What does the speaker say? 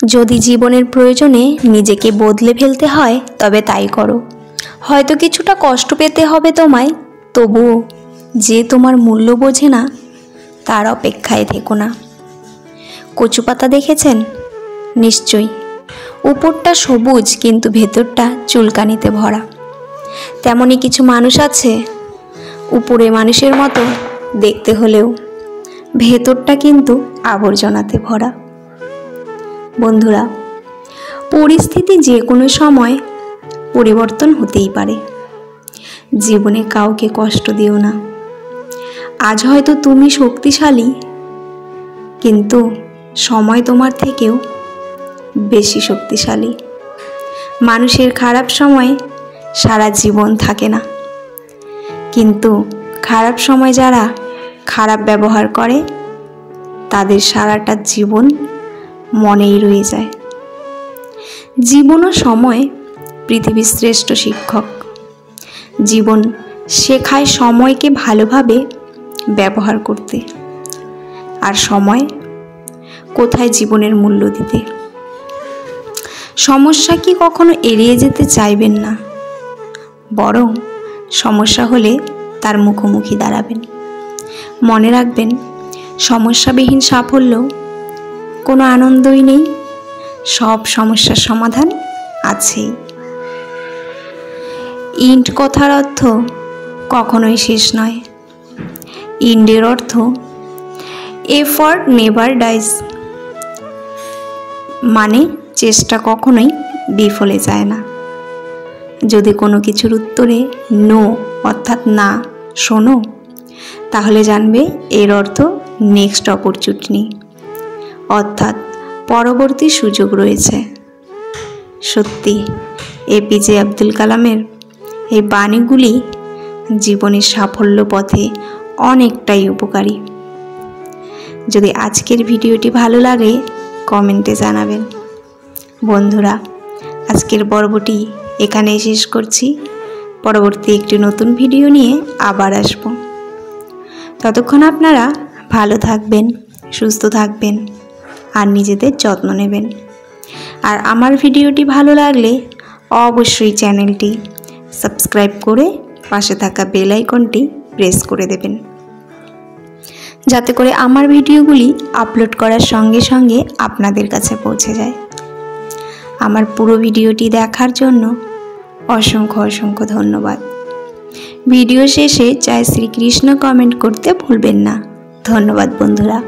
যদি জীবনের প্রয়োজনে নিজেকে বদলে ফেলতে হয় তবে তাই করো। হয়তো কিছুটা কষ্ট পেতে হবে তোমায়, তবুও যে তোমার মূল্য বোঝে না তার অপেক্ষায় থেকো না। কচু পাতা দেখেছেন? নিশ্চয়ই। উপরটা সবুজ কিন্তু ভেতরটা চুলকানিতে ভরা। তেমনই কিছু মানুষ আছে, উপরে মানুষের মতো দেখতে হলেও ভেতরটা কিন্তু আবর্জনাতে ভরা। বন্ধুরা, পরিস্থিতি যে কোনো সময় পরিবর্তন হতেই পারে। জীবনে কাউকে কষ্ট দিও না। আজ হয়তো তুমি শক্তিশালী, কিন্তু সময় তোমার থেকেও বেশি শক্তিশালী। মানুষের খারাপ সময় সারা জীবন থাকে না, কিন্তু খারাপ সময় যারা খারাপ ব্যবহার করে তাদের সারাটা জীবন মনেই রয়ে যায়। জীবন ও সময় পৃথিবীর শ্রেষ্ঠ শিক্ষক। জীবন শেখায় সময়কে ভালোভাবে ব্যবহার করতে, আর সময় কোথায় জীবনের মূল্য দিতে। সমস্যা কি কখনো এড়িয়ে যেতে চাইবেন না, বরং সমস্যা হলে তার মুখোমুখি দাঁড়াবেন। মনে রাখবেন, সমস্যাবিহীন সাফল্য কোনো আনন্দই নেই, সব সমস্যার সমাধান আছেই। ইন্ড কথার অর্থ কখনোই শেষ নয়। ইন্ডের অর্থ এফর্ট নেভার ডাইজ, মানে চেষ্টা কখনোই বিফলে যায় না। যদি কোনো কিছুর উত্তরে নো অর্থাৎ না শোনো, তাহলে জানবে এর অর্থ নেক্সট অপরচুনিটি, অর্থাৎ পরবর্তী সুযোগ রয়েছে। সত্যি এপিজে আব্দুল কালামের এই বাণীগুলি জীবনের সাফল্য পথে অনেকটাই উপকারী। যদি আজকের ভিডিওটি ভালো লাগে কমেন্টে জানাবেন। বন্ধুরা, আজকের পর্বটি এখানেই শেষ করছি। পরবর্তী একটি নতুন ভিডিও নিয়ে আবার আসব। ততক্ষণ আপনারা ভালো থাকবেন, সুস্থ থাকবেন আর নিজেদের যত্ন নেবেন। আর আমার ভিডিওটি ভালো লাগলে অবশ্যই চ্যানেলটি সাবস্ক্রাইব করে পাশে থাকা বেল আইকনটি প্রেস করে দেবেন, যাতে করে আমার ভিডিওগুলি আপলোড করার সঙ্গে সঙ্গে আপনাদের কাছে পৌঁছে যায়। আমার পুরো ভিডিওটি দেখার জন্য অসংখ্য অসংখ্য ধন্যবাদ। ভিডিও শেষে জয় শ্রীকৃষ্ণ কমেন্ট করতে ভুলবেন না। ধন্যবাদ বন্ধুরা।